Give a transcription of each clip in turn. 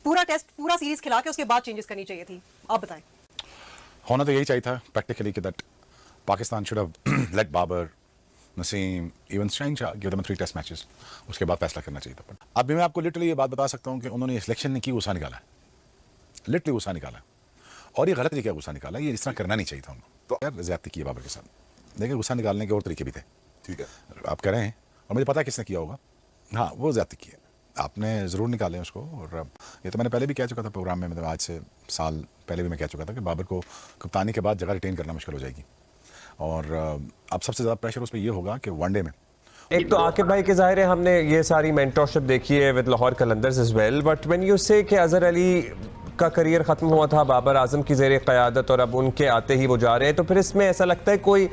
पूरा टेस्ट पूरा सीरीज खिला के उसके बाद चेंजेस करनी चाहिए थी? आप बताएं। होना तो यही चाहिए था प्रैक्टिकली कि that Pakistan should have let Babar, Naseem, even Shaheen Shah give them 3 test matches, उसके बाद फैसला करना चाहिए था। अभी मैं आपको लिटरली ये बात बता सकता हूँ कि उन्होंने सिलेक्शन नहीं की, गुस्सा निकाला है, लिटरली गुस्सा निकाला, और ये गलत तरीके का गुस्सा निकाला, ये इस तरह करना नहीं चाहिए था उनको। तो यार ज्यादती की है बाबर के साथ, देखिए गुस्सा निकालने के और तरीके भी थे, ठीक है, आप कह रहे हैं, और मुझे पता है किसने किया होगा। हाँ, वो ज्यादती की है, आपने ज़रूर निकालें उसको। और ये तो मैंने पहले भी कह चुका था प्रोग्राम में, मतलब आज से साल पहले भी मैं कह चुका था कि बाबर को कप्तानी के बाद जगह रिटेन करना मुश्किल हो जाएगी, और अब सबसे ज़्यादा प्रेशर उस पर ये होगा कि वनडे में। एक तो आकिब भाई के ज़ाहिर है हमने ये सारी मेंटरशिप देखी है with Lahore Qalandars as well, but when you say कि अजहर अली का करियर ख़त्म हुआ था बाबर आजम की ज़ेर क़यादत और अब उनके आते ही वो जा रहे हैं, तो फिर इसमें ऐसा लगता है कोई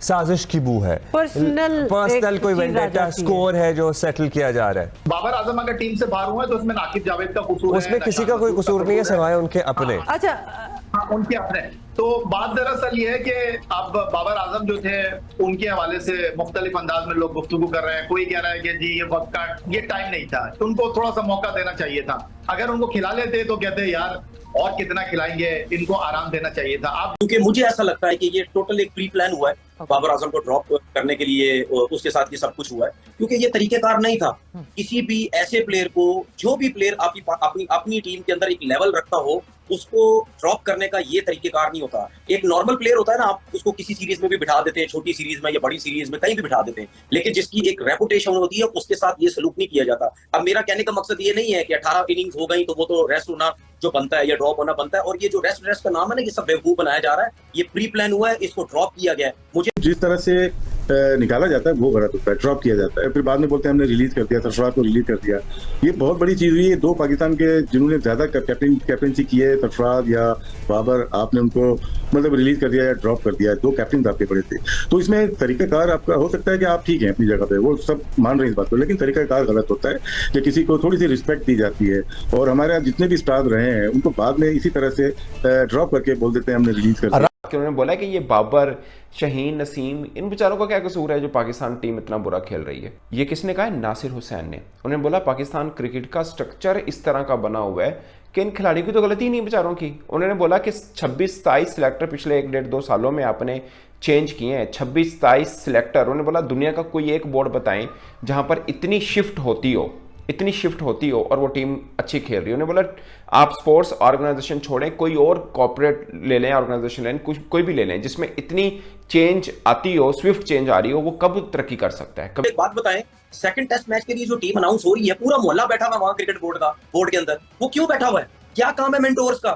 साजिश की बू है, पर्सनल कोई वेंडेटा स्कोर है जो सेटल किया जा रहा है। बाबर आजम अगर टीम से बाहर हुआ है तो उसमें नाकिब जावेद का कसूर है, उसमें किसी का कोई कसूर नहीं है सिवाय उनके अपने। अच्छा, हाँ, उनके अपने। तो बात दरअसल ये है कि अब बाबर आजम जो थे उनके हवाले से मुख्तलिफ अंदाज में लोग गुफ्तगू कर रहे हैं। कोई कह रहा है कि जी ये वक्त का ये टाइम नहीं था, तो उनको थोड़ा सा मौका देना चाहिए था। अगर उनको खिला लेते तो कहते यार और कितना खिलाएंगे, इनको आराम देना चाहिए था। आप क्योंकि मुझे ऐसा लगता है कि ये टोटल एक प्री प्लान हुआ है बाबर आजम को ड्रॉप करने के लिए, उसके साथ ये सब कुछ हुआ है, क्योंकि ये तरीकेकार नहीं था। किसी भी ऐसे प्लेयर को, जो भी प्लेयर अपनी टीम के अंदर एक लेवल रखता हो, उसको ड्रॉप करने का ये तरीकेकार नहीं होता। एक नॉर्मल प्लेयर होता है ना, आप उसको किसी सीरीज में भी बिठा देते हैं, छोटी सीरीज में या बड़ी सीरीज में कहीं भी बिठा देते हैं, लेकिन जिसकी एक रेपुटेशन होती है उसके साथ ये सलूक नहीं किया जाता। अब मेरा कहने का मकसद ये नहीं है कि 18 इनिंग्स हो गई तो वो तो रेस्ट होना जो बनता है या ड्रॉप होना बनता है, और ये जो रेस्ट का नाम है ना, ये सब बेवकूफ बनाया जा रहा है। ये प्री प्लान हुआ है, इसको ड्रॉप किया गया है। मुझे जिस तरह से निकाला जाता है वो गलत होता है, ड्रॉप किया जाता है, फिर बाद में बोलते हैं हमने रिलीज कर दिया, सरफराज को रिलीज कर दिया। ये बहुत बड़ी चीज हुई है। 2 पाकिस्तान के जिन्होंने ज्यादा कैप्टनसी की है, सरफराज या बाबर, आपने उनको मतलब रिलीज कर दिया या ड्रॉप कर दिया। 2 कैप्टन आपके बड़े थे, तो इसमें तरीकाकार आपका हो सकता है कि आप ठीक है अपनी जगह पे, वो सब मान रहे हैं इस बात को, लेकिन तरीकाकार गलत होता है कि किसी को थोड़ी सी रिस्पेक्ट दी जाती है। और हमारे यहाँ जितने भी स्टार रहे हैं उनको बाद में इसी तरह से ड्रॉप करके बोल देते हैं हमने रिलीज कर दिया। उन्होंने बोला कि ये बाबर, शाहीन, नसीम, इन बेचारों का क्या कसूर है जो पाकिस्तान टीम इतना बुरा खेल रही है? ये किसने कहा है? नासिर हुसैन ने। उन्होंने बोला पाकिस्तान क्रिकेट का स्ट्रक्चर इस तरह का बना हुआ है कि इन खिलाड़ियों की तो गलती नहीं बेचारों की। उन्होंने बोला कि 26-27 सिलेक्टर पिछले 1-1.5-2 सालों में आपने चेंज किए हैं, 26-27 सिलेक्टर। उन्होंने बोला दुनिया का कोई एक बोर्ड बताएं जहां पर इतनी शिफ्ट होती हो और वो टीम अच्छी खेल रही है। उन्होंने बोला आप स्पोर्ट्स ऑर्गेनाइजेशन छोड़ें, कोई और कॉर्पोरेट ले लें, ऑर्गेनाइजेशन ले लें, कोई भी ले लें जिसमें इतनी चेंज आती हो, स्विफ्ट चेंज आ रही हो, वो कब तरक्की कर सकता है? एक बात बताएं, सेकंड टेस्ट मैच के लिए जो टीम अनाउंस हो रही है, पूरा मोहल्ला बैठा हुआ वहां क्रिकेट बोर्ड के अंदर। वो क्यों बैठा हुआ है? क्या काम है मेंटोर्स का?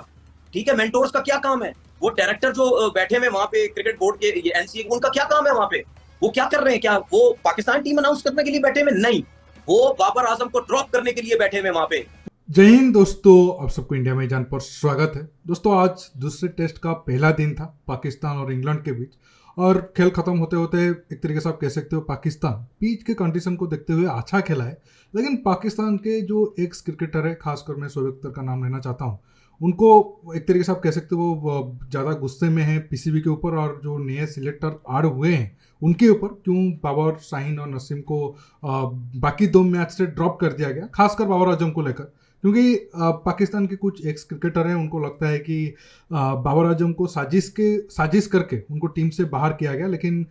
ठीक है, मेंटोर्स का क्या काम है? वो डायरेक्टर जो बैठे हुए वहां पे क्रिकेट बोर्ड के, एनसीए, उनका क्या काम है वहां पे? वो क्या कर रहे हैं? क्या वो पाकिस्तान टीम अनाउंस करने के लिए बैठे हुए? नहीं, वो बाबर आजम को ड्रॉप करने के लिए बैठे हुए वहां पे। जय हिंद दोस्तों, आप सबको इंडिया में जान पर स्वागत है। दोस्तों, आज दूसरे टेस्ट का पहला दिन था पाकिस्तान और इंग्लैंड के बीच, और खेल खत्म होते होते एक तरीके से आप कह सकते हो पाकिस्तान पिच के कंडीशन को देखते हुए अच्छा खेला है। लेकिन पाकिस्तान के जो एक्स क्रिकेटर है, खासकर मैं शोएब अख्तर का नाम लेना चाहता हूँ, उनको एक तरीके से आप कह सकते हो वो ज़्यादा गुस्से में है पीसीबी के ऊपर, और जो नए सिलेक्टर आड़ हुए हैं उनके ऊपर, क्यों बाबर, शाहीन और नसीम को बाकी 2 मैच से ड्रॉप कर दिया गया, खासकर बाबर आजम को लेकर। क्योंकि पाकिस्तान के कुछ एक्स क्रिकेटर हैं, उनको लगता है कि बाबर आजम को साजिश करके उनको टीम से बाहर किया गया। लेकिन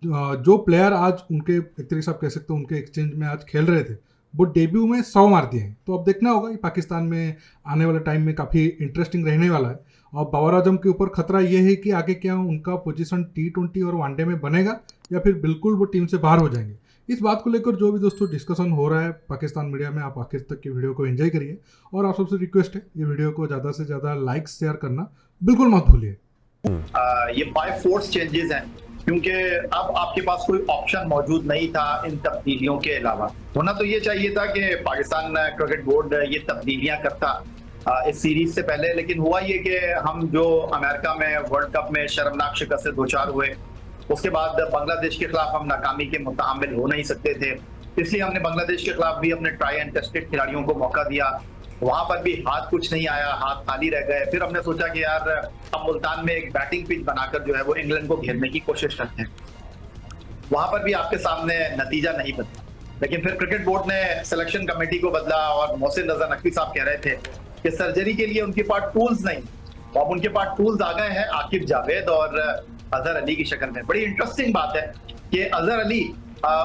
जो प्लेयर आज उनके एक तरीके से आप कह सकते हो उनके एक्सचेंज में आज खेल रहे थे, वो डेब्यू में 100 मार दिए हैं। तो अब देखना होगा कि पाकिस्तान में आने वाले टाइम में काफ़ी इंटरेस्टिंग रहने वाला है। और बाबर आजम के ऊपर खतरा ये है कि आगे क्या उनका पोजीशन T20 और वनडे में बनेगा, या फिर बिल्कुल वो टीम से बाहर हो जाएंगे। इस बात को लेकर जो भी दोस्तों डिस्कशन हो रहा है पाकिस्तान मीडिया में, आप आखिर तक की वीडियो को एंजॉय करिए। और आप सबसे रिक्वेस्ट है, ये वीडियो को ज़्यादा से ज़्यादा लाइक शेयर करना बिल्कुल मत भूलिए। ये बाय फोर्स चेंजेस हैं, क्योंकि अब आपके पास कोई ऑप्शन मौजूद नहीं था इन तब्दीलियों के अलावा। होना तो ये चाहिए था कि पाकिस्तान क्रिकेट बोर्ड ये तब्दीलियां करता इस सीरीज से पहले, लेकिन हुआ ये कि हम जो अमेरिका में वर्ल्ड कप में शर्मनाक शिकस्त से दो चार हुए, उसके बाद बांग्लादेश के खिलाफ हम नाकामी के मुतामिल हो नहीं सकते थे, इसलिए हमने बांग्लादेश के खिलाफ भी अपने ट्राई एंड टेस्टेड खिलाड़ियों को मौका दिया। वहां पर भी हाथ कुछ नहीं आया, हाथ खाली रह गए। फिर हमने सोचा कि यार हम मुल्तान में एक बैटिंग पिच बनाकर जो है वो इंग्लैंड को घेरने की कोशिश करते हैं। वहां पर भी आपके सामने नतीजा नहीं बदला, लेकिन फिर क्रिकेट बोर्ड ने सिलेक्शन कमेटी को बदला, और मोहसिन रजा नकवी साहब कह रहे थे कि सर्जरी के लिए उनके पास टूल्स नहीं, तो अब उनके पास टूल्स आ गए हैं आकिब जावेद और अजहर अली की शक्ल में। बड़ी इंटरेस्टिंग बात है कि अजहर अली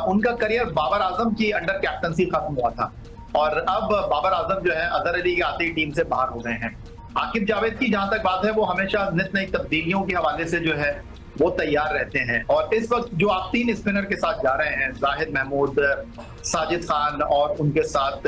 उनका करियर बाबर आजम की अंडर कैप्टनसी खत्म हुआ था और अब बाबर आजम जो है अजहर अली के आते ही टीम से बाहर हो गए हैं। आकिब जावेद की जहां तक बात है वो हमेशा नित नई तब्दीलियों के हवाले से जो है वो तैयार रहते हैं और इस वक्त जो आप 3 स्पिनर के साथ जा रहे हैं, जाहिद महमूद, साजिद खान और उनके साथ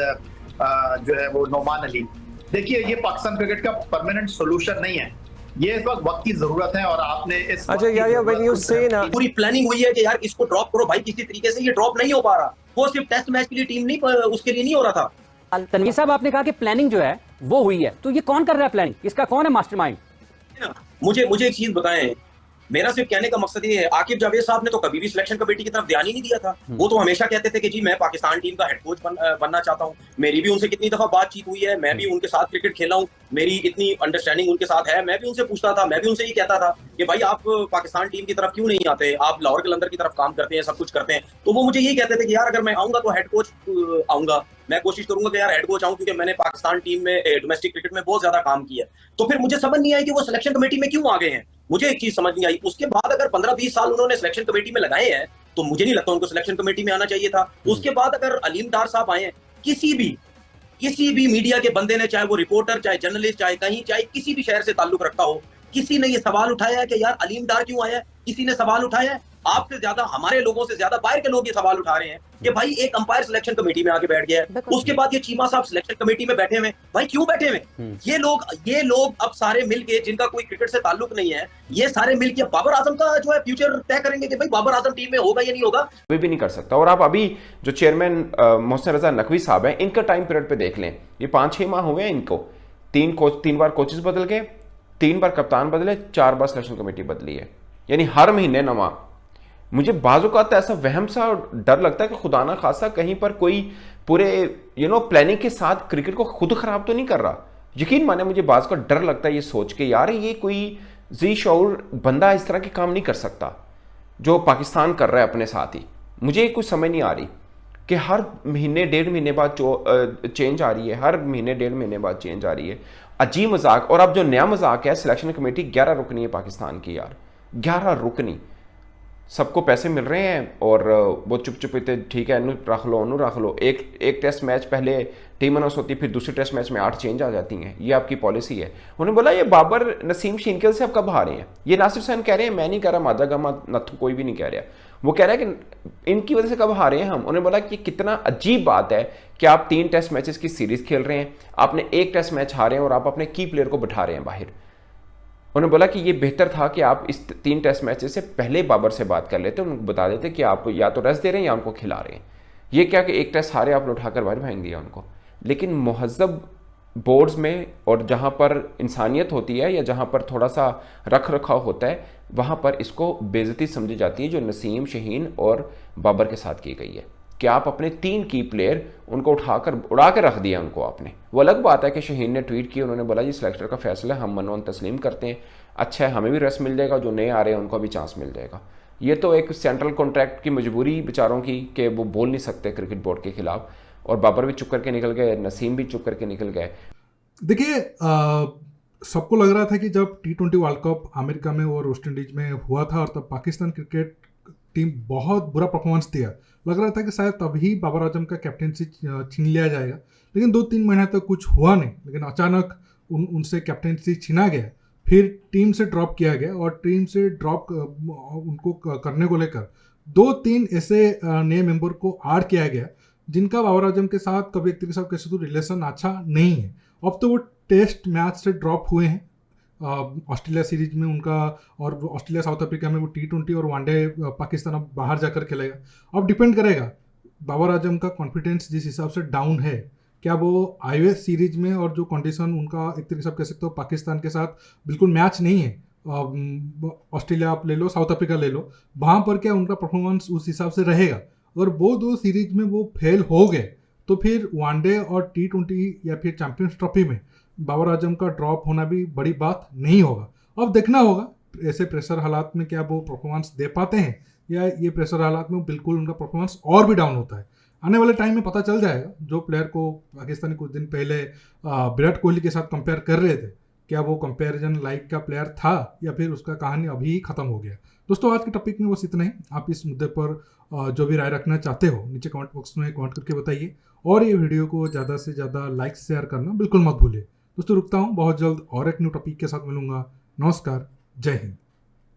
जो है वो नोमान अली, देखिए ये पाकिस्तान क्रिकेट का परमानेंट सोल्यूशन नहीं है, ये इस वक्त वक्त की जरूरत है और आपने इस अच्छा व्हेन यू से ना पूरी प्लानिंग हुई है कि यार इसको ड्रॉप करो भाई, किसी तरीके से ये ड्रॉप नहीं हो पा रहा। वो सिर्फ टेस्ट मैच के लिए टीम नहीं, उसके लिए नहीं हो रहा था। तनवीर साहब आपने कहा कि प्लानिंग जो है वो हुई है, तो ये कौन कर रहा है प्लानिंग, इसका कौन है मास्टरमाइंड? मुझे एक चीज बताएं, मेरा सिर्फ कहने का मकसद ये है, आकिब जावेद साहब ने तो कभी भी सिलेक्शन कमेटी की तरफ ध्यान ही नहीं दिया था। वो तो हमेशा कहते थे कि जी मैं पाकिस्तान टीम का हेड कोच बनना चाहता हूँ। मेरी भी उनसे कितनी दफा बातचीत हुई है, मैं भी उनके साथ क्रिकेट खेला हूँ, मेरी इतनी अंडरस्टैंडिंग उनके साथ है। मैं भी उनसे पूछता था, मैं भी उनसे ये कहता था कि भाई आप पाकिस्तान टीम की तरफ क्यों नहीं आते, आप लाहौर कलंदर की तरफ काम करते हैं, सब कुछ करते हैं। तो वो मुझे यही कहते थे कि यार अगर मैं आऊंगा तो हेड कोच आऊंगा, मैं कोशिश करूंगा कि यार हेड कोच आऊं, क्योंकि मैंने पाकिस्तान टीम में डोमेस्टिक क्रिकेट में बहुत ज्यादा काम किया। तो फिर मुझे समझ नहीं आई कि वो सिलेक्शन कमेटी में क्यों आ गए हैं, मुझे एक चीज समझ नहीं आई। उसके बाद अगर 15-20 साल उन्होंने सिलेक्शन कमेटी में लगाए हैं तो मुझे नहीं लगता उनको सिलेक्शन कमेटी में आना चाहिए था। उसके बाद अगर अलीम डार साहब आए हैं, किसी भी मीडिया के बंदे ने, चाहे वो रिपोर्टर, चाहे जर्नलिस्ट, चाहे किसी भी शहर से ताल्लुक रखता हो, किसी ने ये सवाल उठाया है कि यार अलीम डार क्यों आया है? किसी ने सवाल उठाया है? आपसे ज्यादा, हमारे लोगों से ज्यादा बाहर के लोग ये सवाल उठा रहे हैं कि भाई एक अंपायर सिलेक्शन कमेटी में आके बैठ गया है, उसके बाद ये चीमा साहब सिलेक्शन कमेटी में बैठे हुए। भाई क्यों बैठे हुए? ये लोग अब सारे मिलके, जिनका कोई क्रिकेट से ताल्लुक नहीं है, ये सारे मिलके बाबर आजम का जो है फ्यूचर तय करेंगे कि भाई बाबर आजम टीम में होगा या नहीं होगा। कोई भी नहीं कर सकता। और आप अभी जो चेयरमैन मोहसिन रजा नकवी साहब हैं, इनका टाइम पीरियड पे देख लें, ये 5-6 माह हुए हैं इनको, 3 बार कोचेस बदल गए, 3 बार कप्तान बदले, 4 बार सिलेक्शन कमेटी बदली है, यानी हर महीने नवा। मुझे बाजू का ऐसा वहम सा डर लगता है कि खुदा ना खासा कहीं पर कोई पूरे प्लानिंग के साथ क्रिकेट को खुद खराब तो नहीं कर रहा। यकीन माने मुझे बाज का डर लगता है ये सोच के, यार ये कोई जी शऊर बंदा इस तरह के काम नहीं कर सकता जो पाकिस्तान कर रहा है अपने साथ ही। मुझे कुछ समझ नहीं आ रही कि हर महीने 1.5 महीने बाद चेंज आ रही है, हर महीने 1.5 महीने बाद चेंज आ रही है। अजीब मजाक। और अब जो नया मजाक है, सिलेक्शन कमेटी 11 रुकनी है पाकिस्तान की, यार 11 रुकनी, सबको पैसे मिल रहे हैं और वो चुप चुप इतने ठीक है इनू रख लो। एक टेस्ट मैच पहले टीम अनाउंस होती है, फिर दूसरे टेस्ट मैच में 8 चेंज आ जाती हैं, ये आपकी पॉलिसी है। उन्होंने बोला ये बाबर नसीम शिनकिल से अब कब हारे हैं? ये नासिर हुसैन कह रहे हैं, मैं नहीं कह रहा, मादा गमा नथु कोई भी नहीं कह रहा, वो कह रहा है कि इनकी वजह से कब हारे हैं हम। उन्होंने बोला कि कितना अजीब बात है कि आप 3 टेस्ट मैचेस की सीरीज खेल रहे हैं, आपने 1 टेस्ट मैच हारे हैं और आप अपने की प्लेयर को बिठा रहे हैं बाहर। उन्होंने बोला कि ये बेहतर था कि आप इस 3 टेस्ट मैचेस से पहले बाबर से बात कर लेते, उनको बता देते कि आप या तो रेस्ट दे रहे हैं या उनको खिला रहे हैं। ये क्या कि 1 टेस्ट हारे आपने उठाकर बाहर फेंक दिया उनको। लेकिन मुहज़्ज़ब बोर्ड्स में और जहाँ पर इंसानियत होती है या जहाँ पर थोड़ा सा रख रखाव होता है, वहाँ पर इसको बेइज्जती समझी जाती है, जो नसीम, शहीन और बाबर के साथ की गई है कि आप अपने 3 की प्लेयर उनको उड़ा के रख दिया उनको आपने। वो अलग बात है कि शहीन ने ट्वीट किया, उन्होंने बोला जी सिलेक्टर का फैसला हम मनोन तस्लीम करते हैं, अच्छा है हमें भी रेस्ट मिल जाएगा, जो नए आ रहे हैं उनको भी चांस मिल जाएगा। ये तो एक सेंट्रल कॉन्ट्रैक्ट की मजबूरी बेचारों की कि वो बोल नहीं सकते क्रिकेट बोर्ड के खिलाफ, और बाबर भी चुप करके निकल गए, नसीम भी चुप करके निकल गए। देखिए सबको लग रहा था कि जब T20 वर्ल्ड कप अमेरिका में और वेस्ट इंडीज में हुआ था और तब पाकिस्तान क्रिकेट टीम बहुत बुरा परफॉर्मेंस दिया, लग रहा था कि शायद तभी बाबर आजम का कैप्टनसी छीन लिया जाएगा, लेकिन 2-3 महीने तक कुछ हुआ नहीं। लेकिन अचानक उनसे कैप्टनसी छीना गया, फिर टीम से ड्रॉप किया गया और टीम से ड्रॉप उनको करने को लेकर 2-3 ऐसे नए मेंबर को ऐड किया गया जिनका बाबर आजम के साथ कभी एक तरीके से कैसे तो रिलेशन अच्छा नहीं है। अब तो वो टेस्ट मैच से ड्रॉप हुए हैं, ऑस्ट्रेलिया सीरीज में उनका, और ऑस्ट्रेलिया साउथ अफ्रीका में वो T20 और वनडे पाकिस्तान अब बाहर जाकर खेलेगा। अब डिपेंड करेगा बाबर आजम का कॉन्फिडेंस जिस हिसाब से डाउन है, क्या वो आईओएस सीरीज में और जो कंडीशन उनका एक तरीके से कह सकते हो पाकिस्तान के साथ बिल्कुल मैच नहीं है, ऑस्ट्रेलिया आप ले लो, साउथ अफ्रीका ले लो, वहाँ पर क्या उनका परफॉर्मेंस उस हिसाब से रहेगा। अगर वो 2 सीरीज में वो फेल हो गए तो फिर वनडे और T20 या फिर चैंपियंस ट्रॉफी में बाबर आजम का ड्रॉप होना भी बड़ी बात नहीं होगा। अब देखना होगा ऐसे प्रेशर हालात में क्या वो परफॉर्मेंस दे पाते हैं, या ये प्रेशर हालात में बिल्कुल उनका परफॉर्मेंस और भी डाउन होता है। आने वाले टाइम में पता चल जाएगा। जो प्लेयर को पाकिस्तानी कुछ दिन पहले विराट कोहली के साथ कंपेयर कर रहे थे, क्या वो कंपैरिजन लाइक का प्लेयर था या फिर उसका कहानी अभी ही खत्म हो गया। दोस्तों आज के टॉपिक में बस इतना ही। आप इस मुद्दे पर जो भी राय रखना चाहते हो नीचे कमेंट बॉक्स में कमेंट करके बताइए, और ये वीडियो को ज़्यादा से ज़्यादा लाइक शेयर करना बिल्कुल मत भूलिए। दोस्तों रुकता हूँ, बहुत जल्द और एक न्यू टॉपिक के साथ मिलूंगा। नमस्कार, जय हिंद।